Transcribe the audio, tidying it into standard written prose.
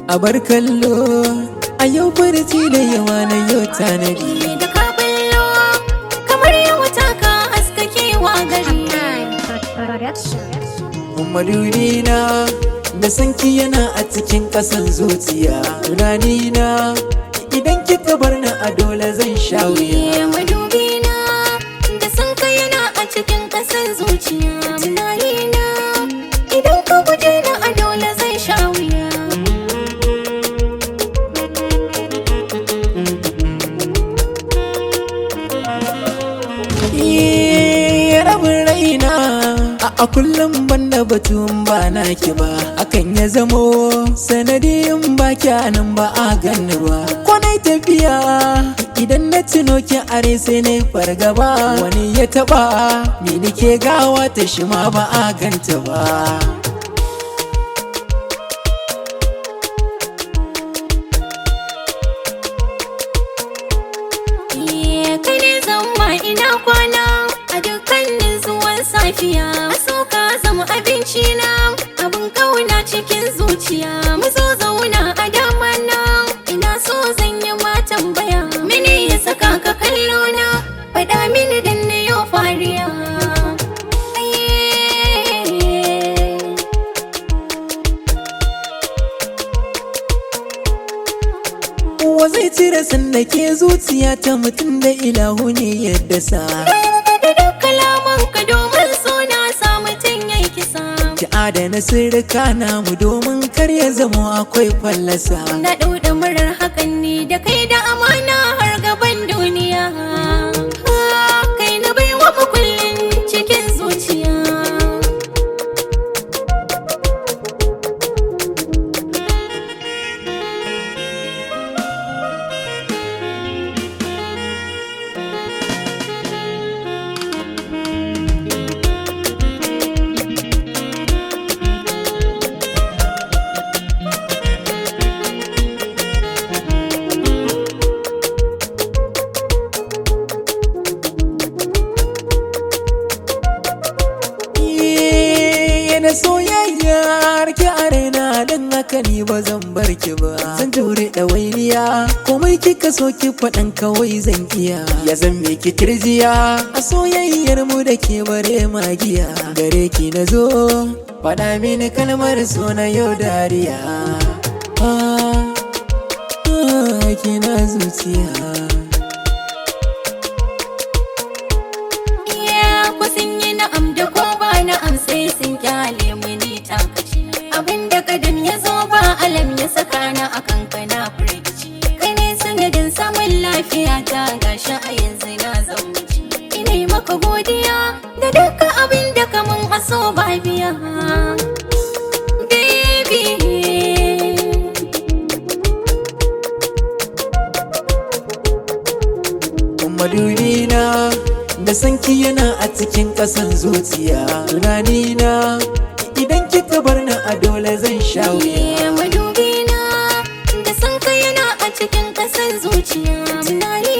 a bar kallo a yau barci da yawa na yau tanadi da ka ballo kamar yau ta ka haskakewa gari madurina da sanki yana a cikin ƙasan zuciya tunanina idan kika bar ni a dole zan sha wuya madubina da sanka yana a cikin ƙasan zuciya tunanina idan ka guje ni a dole zan sha wuya rabin raina a kullum banda batun ba naki ba akan ya zamo sanadiyin ba nan ba a ganni ba ko na tafiya idan na tuno ki are sai na fargaba wani ya taba ni nake gawa ta shi ma ba a ganta ba kai ne zama ina kwana a dukkanin zuwan safiya so ka zama abinci na abin kauna cikin zuciya mu zo zauna a dama na ina so zan yi ma tambaya mene ya saka ka kallo na faɗa mini dan na yau fariya wa zai cire sanda ke zuciya ta mutum da ilahu ne yadda sa kalaman ka domin so na sa mutum yayi kisa ki adana sirrika namu domin kar ya zama akwai fallasa na ɗauɗa murar hakan ne da kai da amana har gaban duniya kai na baiwa makullin cikin zuciya da soyayyar ki a raina don haka ni ba zan bar ki ba zan jure ɗawainiya komai kika so ki faɗan kawai zan iya ya zan miki kirjiya a soyayyar mu da ke bare magiya gare ki na zo faɗa mini kalmar so na yau dariya kina zuciya na'am da ko ba na'am sai sun kyale mini takaci abinda kadam ya zo ba alam ya saka na akan kana firgici kai ne sanadin samun lafiya ta gashi a yanzu na zauci ina yi maka godiya da dukkan abinda kamun aso ba biya baby madurina da sanki yana a cikin ƙasan zuciya tunanina idan kika bar ni a dole zan sha wuya madubina da sanka yana a cikin ƙasan zuciya tunani